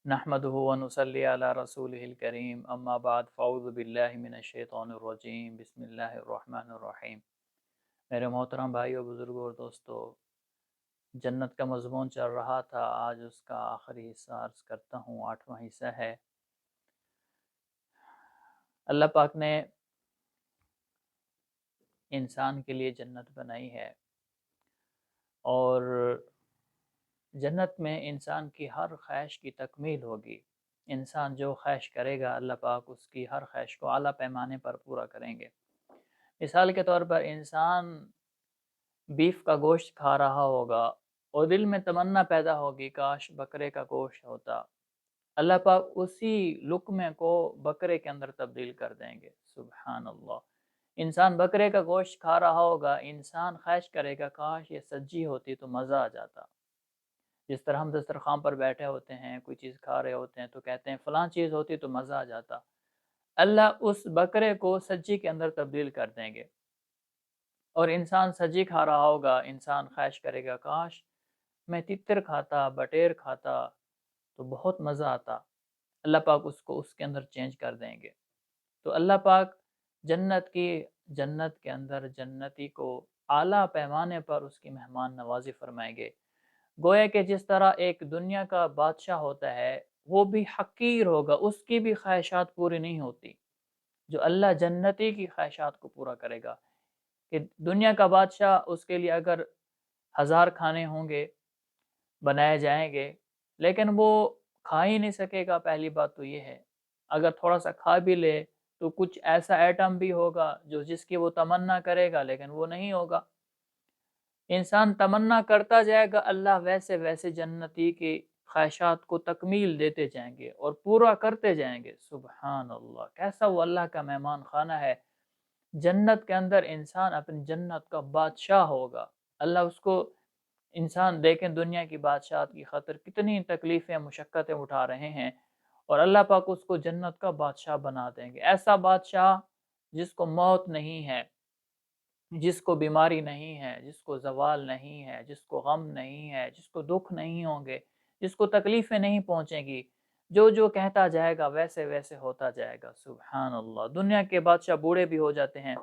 نحمده ونصلي على رسوله الكريم اما بعد فاعوذ باللہ من الشیطان الرجیم بسم اللہ الرحمن الرحیم۔ میرے محترم بھائیو، بزرگوں اور دوستو، جنت کا مضمون چل رہا تھا، آج اس کا آخری حصہ عرض کرتا ہوں، 8واں حصہ ہے۔ اللہ پاک نے انسان کے لیے جنت بنائی ہے، اور جنت میں انسان کی ہر خواہش کی تکمیل ہوگی۔ انسان جو خواہش کرے گا اللہ پاک اس کی ہر خواہش کو اعلیٰ پیمانے پر پورا کریں گے۔ مثال کے طور پر انسان بیف کا گوشت کھا رہا ہوگا اور دل میں تمنا پیدا ہوگی کاش بکرے کا گوشت ہوتا، اللہ پاک اسی لقمے کو بکرے کے اندر تبدیل کر دیں گے۔ سبحان اللہ۔ انسان بکرے کا گوشت کھا رہا ہوگا، انسان خواہش کرے گا کاش یہ سجی ہوتی تو مزہ آ جاتا۔ جس طرح ہم دسترخوان پر بیٹھے ہوتے ہیں، کوئی چیز کھا رہے ہوتے ہیں تو کہتے ہیں فلاں چیز ہوتی تو مزہ آ جاتا، اللہ اس بکرے کو سجی کے اندر تبدیل کر دیں گے، اور انسان سجی کھا رہا ہوگا، انسان خواہش کرے گا کاش میں تتر کھاتا، بٹیر کھاتا تو بہت مزہ آتا، اللہ پاک اس کو اس کے اندر چینج کر دیں گے۔ تو اللہ پاک جنت کے اندر جنتی کو اعلیٰ پیمانے پر اس کی مہمان نوازی فرمائیں گے۔ گویا کہ جس طرح ایک دنیا کا بادشاہ ہوتا ہے وہ بھی حقیر ہوگا، اس کی بھی خواہشات پوری نہیں ہوتی، جو اللہ جنتی کی خواہشات کو پورا کرے گا۔ کہ دنیا کا بادشاہ، اس کے لیے اگر 1000 کھانے ہوں گے، بنائے جائیں گے، لیکن وہ کھا ہی نہیں سکے گا۔ پہلی بات تو یہ ہے، اگر تھوڑا سا کھا بھی لے تو کچھ ایسا ایٹم بھی ہوگا جس کی وہ تمنا کرے گا لیکن وہ نہیں ہوگا۔ انسان تمنا کرتا جائے گا، اللہ ویسے ویسے جنتی کی خواہشات کو تکمیل دیتے جائیں گے اور پورا کرتے جائیں گے۔ سبحان اللہ، کیسا وہ اللہ کا مہمان خانہ ہے۔ جنت کے اندر انسان اپنی جنت کا بادشاہ ہوگا۔ اللہ اس کو، انسان دیکھیں دنیا کی بادشاہت کی خاطر کتنی تکلیفیں مشقتیں اٹھا رہے ہیں، اور اللہ پاک اس کو جنت کا بادشاہ بنا دیں گے۔ ایسا بادشاہ جس کو موت نہیں ہے، جس کو بیماری نہیں ہے، جس کو زوال نہیں ہے، جس کو غم نہیں ہے، جس کو دکھ نہیں ہوں گے، جس کو تکلیفیں نہیں پہنچیں گی، جو کہتا جائے گا ویسے ویسے ہوتا جائے گا۔ سبحان اللہ۔ دنیا کے بادشاہ بوڑھے بھی ہو جاتے ہیں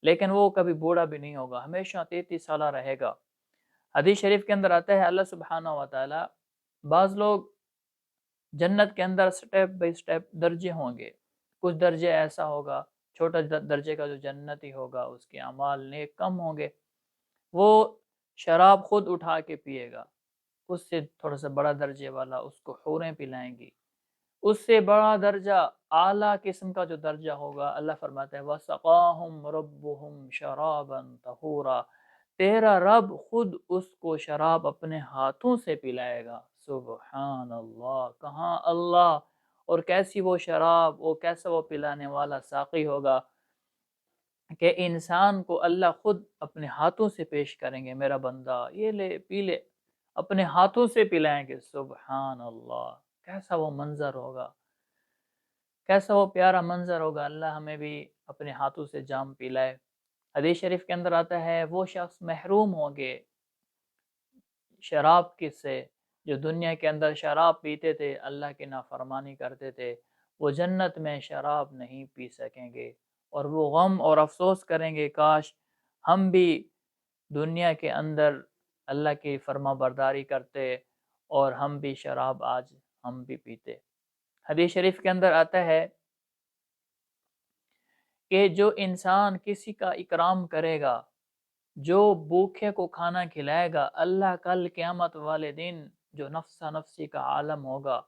لیکن وہ کبھی بوڑھا بھی نہیں ہوگا، ہمیشہ 33 سالہ رہے گا۔ حدیث شریف کے اندر آتا ہے اللہ سبحانہ و تعالی، بعض لوگ جنت کے اندر سٹیپ بائی سٹیپ درجے ہوں گے، کچھ درجے ایسا ہوگا، چھوٹا درجے کا جو جنتی ہوگا اس کے اعمال نیک کم ہوں گے، وہ شراب خود اٹھا کے پیے گا۔ اس سے تھوڑا سا بڑا درجے والا اس کو حوریں پلائیں گی، اس سے بڑا درجہ اعلیٰ قسم کا جو درجہ ہوگا، اللہ فرماتا ہے وَسَقَاهُمْ رَبُّهُمْ شَرَابًا طَهُورًا، تیرا رب خود اس کو شراب اپنے ہاتھوں سے پلائے گا۔ سبحان اللہ، کہاں اللہ، اور کیسی وہ شراب، وہ کیسا وہ پلانے والا ساقی ہوگا کہ انسان کو اللہ خود اپنے ہاتھوں سے پیش کریں گے، میرا بندہ یہ لے پی لے، اپنے ہاتھوں سے پلائیں گے۔ سبحان اللہ، کیسا وہ منظر ہوگا، کیسا وہ پیارا منظر ہوگا۔ اللہ ہمیں بھی اپنے ہاتھوں سے جام پلائے۔ حدیث شریف کے اندر آتا ہے وہ شخص محروم ہوں گے شراب کس سے، جو دنیا کے اندر شراب پیتے تھے، اللہ کی نافرمانی کرتے تھے، وہ جنت میں شراب نہیں پی سکیں گے، اور وہ غم اور افسوس کریں گے کاش ہم بھی دنیا کے اندر اللہ کی فرما برداری کرتے اور ہم بھی شراب آج ہم بھی پیتے۔ حدیث شریف کے اندر آتا ہے کہ جو انسان کسی کا اکرام کرے گا، جو بھوکے کو کھانا کھلائے گا، اللہ کل قیامت والے دن جو نفسا نفسی کا عالم ہوگا،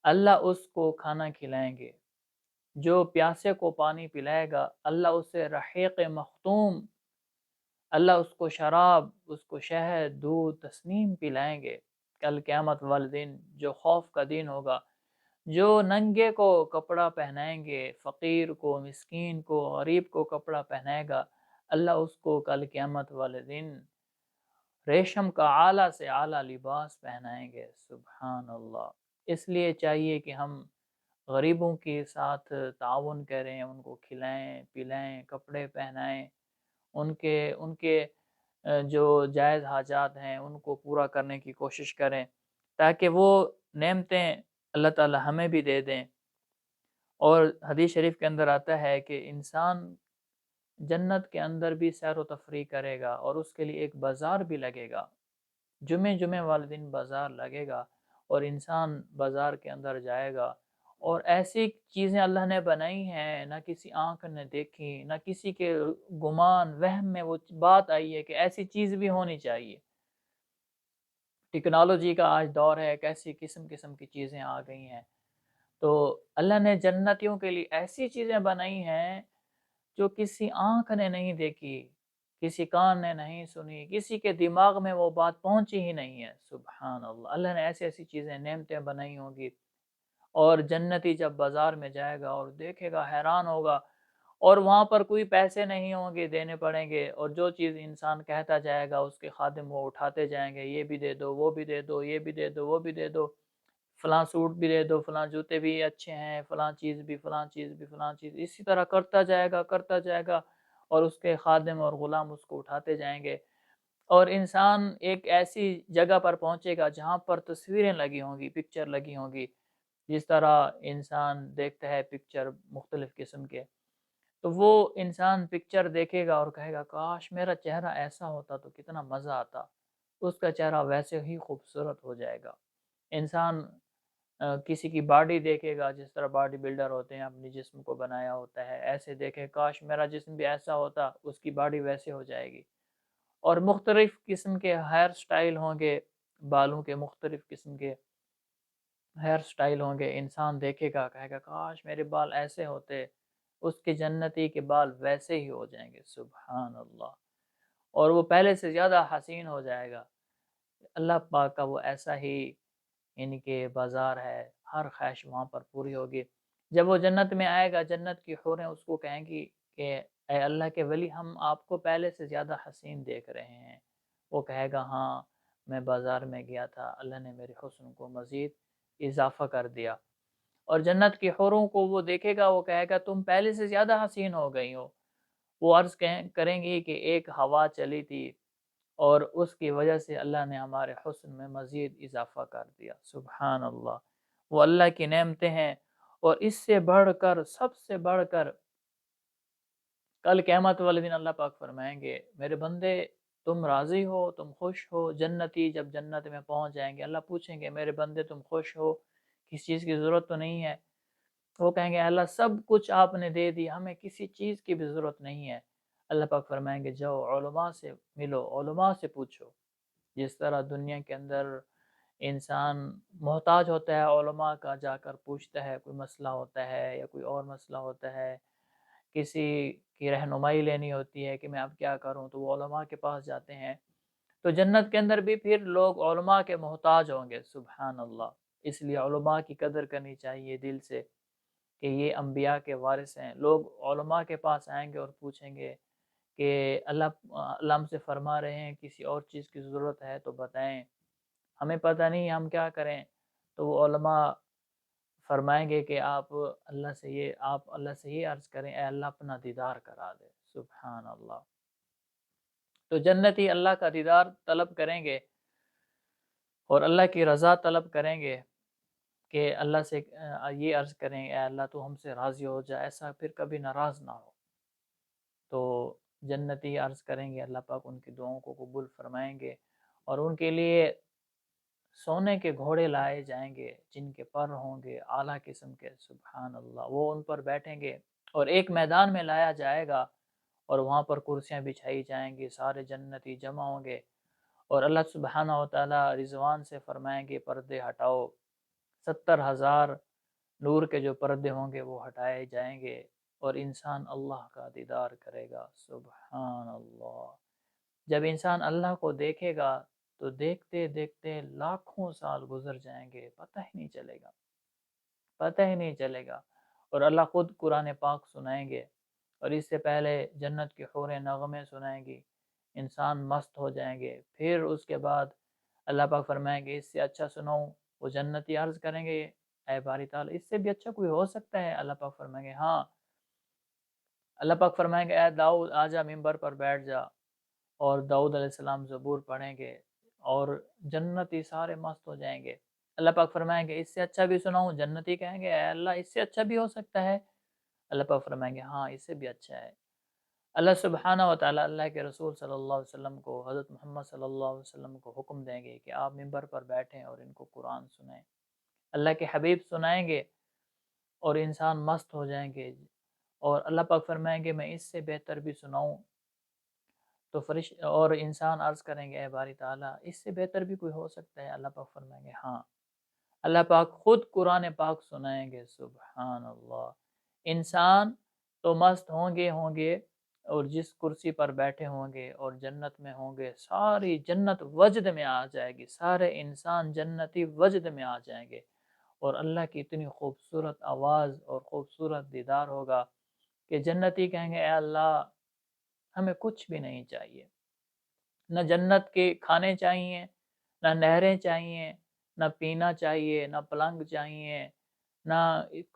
اللہ اس کو کھانا کھلائیں گے۔ جو پیاسے کو پانی پلائے گا، اللہ اسے رحیق مختوم، اللہ اس کو شراب، اس کو شہد، دودھ، تسنیم پلائیں گے کل قیامت والے دن، جو خوف کا دن ہوگا۔ جو ننگے کو کپڑا پہنائیں گے، فقیر کو، مسکین کو، غریب کو کپڑا پہنائے گا، اللہ اس کو کل قیامت والے دن ریشم کا اعلیٰ سے اعلیٰ لباس پہنائیں گے۔ سبحان اللہ۔ اس لیے چاہیے کہ ہم غریبوں کے ساتھ تعاون کریں، ان کو کھلائیں پلائیں، کپڑے پہنائیں، ان کے جو جائز حاجات ہیں ان کو پورا کرنے کی کوشش کریں، تاکہ وہ نعمتیں اللہ تعالی ہمیں بھی دے دیں۔ اور حدیث شریف کے اندر آتا ہے کہ انسان جنت کے اندر بھی سیر و تفریح کرے گا اور اس کے لیے ایک بازار بھی لگے گا، جمعے والے دن بازار لگے گا اور انسان بازار کے اندر جائے گا، اور ایسی چیزیں اللہ نے بنائی ہیں نہ کسی آنکھ نے دیکھی، نہ کسی کے گمان وہم میں وہ بات آئی ہے کہ ایسی چیز بھی ہونی چاہیے۔ ٹیکنالوجی کا آج دور ہے، کیسی قسم کی چیزیں آ گئی ہیں، تو اللہ نے جنتیوں کے لیے ایسی چیزیں بنائی ہیں جو کسی آنکھ نے نہیں دیکھی، کسی کان نے نہیں سنی، کسی کے دماغ میں وہ بات پہنچی ہی نہیں ہے۔ سبحان اللہ، اللہ نے ایسی ایسی چیزیں نعمتیں بنائی ہوں گی، اور جنتی جب بازار میں جائے گا اور دیکھے گا حیران ہوگا، اور وہاں پر کوئی پیسے نہیں ہوں گے دینے پڑیں گے، اور جو چیز انسان کہتا جائے گا اس کے خادم وہ اٹھاتے جائیں گے، یہ بھی دے دو، وہ بھی دے دو، یہ بھی دے دو، وہ بھی دے دو، فلاں سوٹ بھی دے دو، فلاں جوتے بھی اچھے ہیں، فلاں چیز بھی، فلاں چیز بھی، فلاں چیز، اسی طرح کرتا جائے گا، اور اس کے خادم اور غلام اس کو اٹھاتے جائیں گے، اور انسان ایک ایسی جگہ پر پہنچے گا جہاں پر تصویریں لگی ہوں گی، پکچر لگی ہوں گی، جس طرح انسان دیکھتا ہے پکچر مختلف قسم کے، تو وہ انسان پکچر دیکھے گا اور کہے گا کاش میرا چہرہ ایسا ہوتا تو کتنا مزہ آتا، اس کا چہرہ ویسے ہی خوبصورت ہو جائے گا۔ انسان کسی کی باڈی دیکھے گا، جس طرح باڈی بلڈر ہوتے ہیں اپنی جسم کو بنایا ہوتا ہے، ایسے دیکھے کاش میرا جسم بھی ایسا ہوتا، اس کی باڈی ویسے ہو جائے گی، اور مختلف قسم کے ہیئر سٹائل ہوں گے، بالوں کے مختلف قسم کے ہیئر سٹائل ہوں گے، انسان دیکھے گا کہے گا کاش میرے بال ایسے ہوتے، اس کے جنتی کے بال ویسے ہی ہو جائیں گے۔ سبحان اللہ، اور وہ پہلے سے زیادہ حسین ہو جائے گا۔ اللہ پاک کا وہ ایسا ہی یعنی کہ بازار ہے، ہر خواہش وہاں پر پوری ہوگی۔ جب وہ جنت میں آئے گا، جنت کی حوریں اس کو کہیں گی کہ اے اللہ کے ولی، ہم آپ کو پہلے سے زیادہ حسین دیکھ رہے ہیں۔ وہ کہے گا ہاں، میں بازار میں گیا تھا، اللہ نے میرے حسن کو مزید اضافہ کر دیا، اور جنت کی حوروں کو وہ دیکھے گا، وہ کہے گا تم پہلے سے زیادہ حسین ہو گئی ہو۔ وہ عرض کریں گی کہ ایک ہوا چلی تھی اور اس کی وجہ سے اللہ نے ہمارے حسن میں مزید اضافہ کر دیا۔ سبحان اللہ، وہ اللہ کی نعمتیں ہیں، اور اس سے بڑھ کر، سب سے بڑھ کر، کل قیامت والے دن اللہ پاک فرمائیں گے میرے بندے تم راضی ہو، تم خوش ہو؟ جنتی جب جنت میں پہنچ جائیں گے، اللہ پوچھیں گے میرے بندے تم خوش ہو، کسی چیز کی ضرورت تو نہیں ہے؟ وہ کہیں گے اللہ سب کچھ آپ نے دے دی، ہمیں کسی چیز کی بھی ضرورت نہیں ہے۔ اللہ پاک فرمائیں گے جاؤ علماء سے ملو، علماء سے پوچھو۔ جس طرح دنیا کے اندر انسان محتاج ہوتا ہے، علماء کا جا کر پوچھتا ہے، کوئی مسئلہ ہوتا ہے یا کوئی اور مسئلہ ہوتا ہے، کسی کی رہنمائی لینی ہوتی ہے کہ میں اب کیا کروں، تو وہ علماء کے پاس جاتے ہیں، تو جنت کے اندر بھی پھر لوگ علماء کے محتاج ہوں گے۔ سبحان اللہ، اس لیے علماء کی قدر کرنی چاہیے دل سے کہ یہ انبیاء کے وارث ہیں۔ لوگ علماء کے پاس آئیں گے اور پوچھیں گے کہ اللہ ہم سے فرما رہے ہیں کسی اور چیز کی ضرورت ہے تو بتائیں، ہمیں پتہ نہیں ہم کیا کریں، تو وہ علماء فرمائیں گے کہ آپ اللہ سے یہ عرض کریں اے اللہ اپنا دیدار کرا دے۔ سبحان اللہ، تو جنتی اللہ کا دیدار طلب کریں گے اور اللہ کی رضا طلب کریں گے کہ اللہ سے یہ عرض کریں اے اللہ تو ہم سے راضی ہو جا، ایسا پھر کبھی ناراض نہ ہو۔ تو جنتی عرض کریں گے، اللہ پاک ان کی دعاؤں کو قبول فرمائیں گے، اور ان کے لیے سونے کے گھوڑے لائے جائیں گے جن کے پر ہوں گے اعلیٰ قسم کے۔ سبحان اللہ، وہ ان پر بیٹھیں گے اور ایک میدان میں لایا جائے گا، اور وہاں پر کرسیاں بچھائی جائیں گی، سارے جنتی جمع ہوں گے، اور اللہ سبحانہ و تعالیٰ رضوان سے فرمائیں گے پردے ہٹاؤ، 70,000 نور کے جو پردے ہوں گے وہ ہٹائے جائیں گے، اور انسان اللہ کا دیدار کرے گا۔ سبحان اللہ، جب انسان اللہ کو دیکھے گا تو دیکھتے دیکھتے لاکھوں سال گزر جائیں گے، پتہ ہی نہیں چلے گا، پتہ ہی نہیں چلے گا، اور اللہ خود قرآن پاک سنائیں گے، اور اس سے پہلے جنت کی حوریں نغمے سنائیں گی، انسان مست ہو جائیں گے، پھر اس کے بعد اللہ پاک فرمائیں گے اس سے اچھا سناؤں؟ وہ جنتی عرض کریں گے اے باری تعالیٰ اس سے بھی اچھا کوئی ہو سکتا ہے؟ اللہ پاک فرمائیں گے ہاں۔ اللہ پاک فرمائیں گے اے داؤد آجا ممبر پر بیٹھ جا، اور داؤد علیہ السلام زبور پڑھیں گے، اور جنتی سارے مست ہو جائیں گے، اللہ پاک فرمائیں گے اس سے اچھا بھی سناؤں؟ جنتی کہیں گے اے اللہ اس سے اچھا بھی ہو سکتا ہے؟ اللہ پاک فرمائیں گے ہاں اس سے بھی اچھا ہے۔ اللہ سبحانہ و تعالیٰ اللہ کے رسول صلی اللہ علیہ وسلم کو، حضرت محمد صلی اللہ علیہ وسلم کو حکم دیں گے کہ آپ ممبر پر بیٹھیں اور ان کو قرآن سنائیں۔ اللہ کے حبیب سنائیں گے اور انسان مست ہو جائیں گے، اور اللہ پاک فرمائیں گے میں اس سے بہتر بھی سناؤں؟ تو اور انسان عرض کریں گے اے باری تعالیٰ اس سے بہتر بھی کوئی ہو سکتا ہے؟ اللہ پاک فرمائیں گے ہاں۔ اللہ پاک خود قرآن پاک سنائیں گے، سبحان اللہ۔ انسان تو مست ہوں گے اور جس کرسی پر بیٹھے ہوں گے اور جنت میں ہوں گے، ساری جنت وجد میں آ جائے گی، سارے انسان جنتی وجد میں آ جائیں گے، اور اللہ کی اتنی خوبصورت آواز اور خوبصورت دیدار ہوگا کہ جنتی کہیں گے اے اللہ ہمیں کچھ بھی نہیں چاہیے، نہ جنت کے کھانے چاہیے، نہ نہریں چاہیے، نہ پینا چاہیے، نہ پلنگ چاہیے، نہ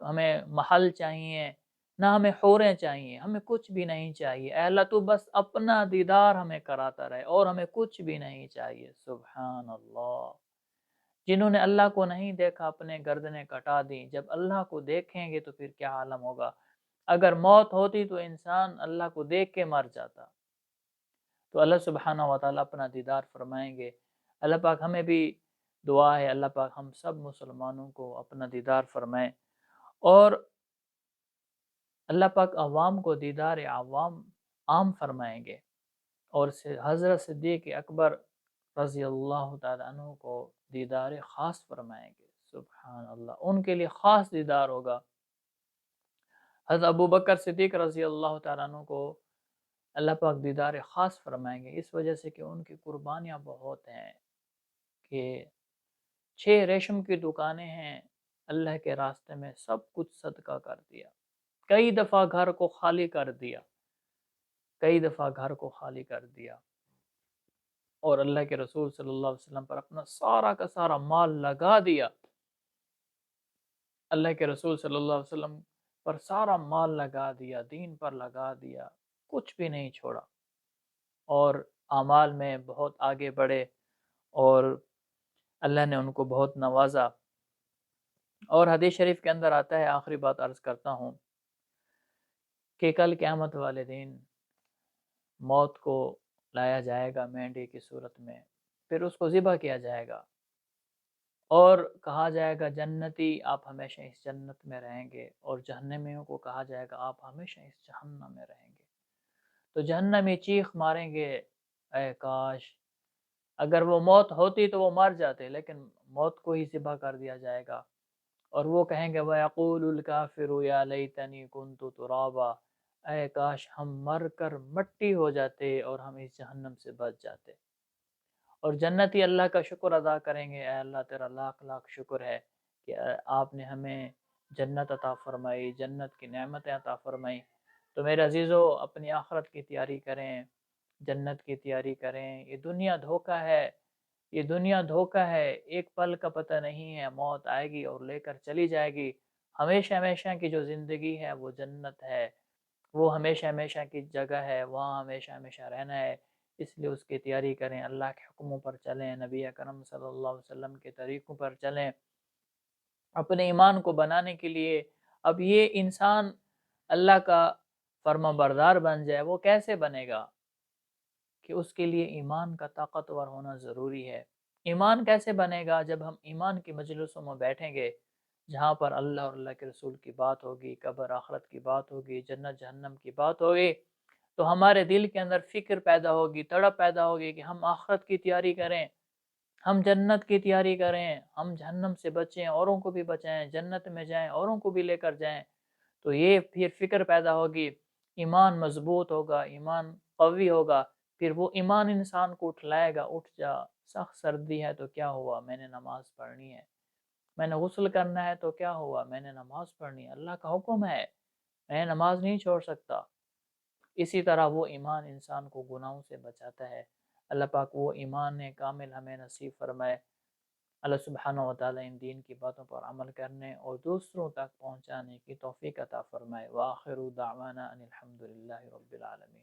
ہمیں محل چاہیے، نہ ہمیں حوریں چاہیے، ہمیں کچھ بھی نہیں چاہیے، اے اللہ تو بس اپنا دیدار ہمیں کراتا رہے اور ہمیں کچھ بھی نہیں چاہیے۔ سبحان اللہ۔ جنہوں نے اللہ کو نہیں دیکھا اپنے گردنیں کٹا دیں، جب اللہ کو دیکھیں گے تو پھر کیا عالم ہوگا؟ اگر موت ہوتی تو انسان اللہ کو دیکھ کے مر جاتا۔ تو اللہ سبحانہ و تعالیٰ اپنا دیدار فرمائیں گے۔ اللہ پاک ہمیں بھی دعا ہے اللہ پاک ہم سب مسلمانوں کو اپنا دیدار فرمائیں، اور اللہ پاک عوام کو دیدار عام فرمائیں گے، اور حضرت صدیق اکبر رضی اللہ تعالیٰ عنہ کو دیدار خاص فرمائیں گے۔ سبحان اللہ، ان کے لیے خاص دیدار ہوگا۔ حضرت ابو بکر صدیق رضی اللہ تعالیٰ عنہ کو اللہ پاک دیدار خاص فرمائیں گے، اس وجہ سے کہ ان کی قربانیاں بہت ہیں، کہ 6 ریشم کی دکانیں ہیں، اللہ کے راستے میں سب کچھ صدقہ کر دیا، کئی دفعہ گھر کو خالی کر دیا، کئی دفعہ گھر کو خالی کر دیا، اور اللہ کے رسول صلی اللہ علیہ وسلم پر اپنا سارا کا سارا مال لگا دیا، اللہ کے رسول صلی اللہ علیہ وسلم پر سارا مال لگا دیا، دین پر لگا دیا، کچھ بھی نہیں چھوڑا، اور اعمال میں بہت آگے بڑھے، اور اللہ نے ان کو بہت نوازا۔ اور حدیث شریف کے اندر آتا ہے، آخری بات عرض کرتا ہوں، کہ کل قیامت والے دن موت کو لایا جائے گا مینڈے کی صورت میں، پھر اس کو ذبح کیا جائے گا، اور کہا جائے گا جنتی آپ ہمیشہ اس جنت میں رہیں گے، اور جہنمیوں کو کہا جائے گا آپ ہمیشہ اس جہنم میں رہیں گے۔ تو جہنمی چیخ ماریں گے اے کاش اگر وہ موت ہوتی تو وہ مر جاتے، لیکن موت کو ہی ذبح کر دیا جائے گا، اور وہ کہیں گے وَيَقُولُ الْكَافِرُ يَا لَيْتَنِي كُنْتُ تُرَابًا، اے کاش ہم مر کر مٹی ہو جاتے اور ہم اس جہنم سے بچ جاتے۔ اور جنتی اللہ کا شکر ادا کریں گے، اے اللہ تیرا لاکھ لاکھ شکر ہے کہ آپ نے ہمیں جنت عطا فرمائی، جنت کی نعمتیں عطا فرمائی۔ تو میرے عزیزو اپنی آخرت کی تیاری کریں، جنت کی تیاری کریں، یہ دنیا دھوکہ ہے، یہ دنیا دھوکہ ہے، ایک پل کا پتہ نہیں ہے، موت آئے گی اور لے کر چلی جائے گی۔ ہمیشہ ہمیشہ کی جو زندگی ہے وہ جنت ہے، وہ ہمیشہ ہمیشہ کی جگہ ہے، وہاں ہمیشہ ہمیشہ رہنا ہے، اس لیے اس کی تیاری کریں، اللہ کے حکموں پر چلیں، نبی اکرم صلی اللہ علیہ وسلم کے طریقوں پر چلیں، اپنے ایمان کو بنانے کے لیے۔ اب یہ انسان اللہ کا فرما بردار بن جائے، وہ کیسے بنے گا؟ کہ اس کے لیے ایمان کا طاقتور ہونا ضروری ہے۔ ایمان کیسے بنے گا؟ جب ہم ایمان کی مجلسوں میں بیٹھیں گے، جہاں پر اللہ اور اللہ کے رسول کی بات ہوگی، قبر آخرت کی بات ہوگی، جنت جہنم کی بات ہوگی، تو ہمارے دل کے اندر فکر پیدا ہوگی، تڑپ پیدا ہوگی کہ ہم آخرت کی تیاری کریں، ہم جنت کی تیاری کریں، ہم جہنم سے بچیں، اوروں کو بھی بچائیں، جنت میں جائیں، اوروں کو بھی لے کر جائیں۔ تو یہ پھر فکر پیدا ہوگی، ایمان مضبوط ہوگا، ایمان قوی ہوگا، پھر وہ ایمان انسان کو اٹھلائے گا، اٹھ جا، سخت سردی ہے تو کیا ہوا، میں نے نماز پڑھنی ہے، میں نے غسل کرنا ہے تو کیا ہوا، میں نے نماز پڑھنی ہے، اللہ کا حکم ہے، میں نماز نہیں چھوڑ سکتا۔ اسی طرح وہ ایمان انسان کو گناہوں سے بچاتا ہے۔ اللہ پاک وہ ایمان کامل ہمیں نصیب فرمائے۔ اللہ سبحانہ و تعالی ان دین کی باتوں پر عمل کرنے اور دوسروں تک پہنچانے کی توفیق عطا فرمائے۔ وآخر دعوانا ان الحمد للہ رب العالمین۔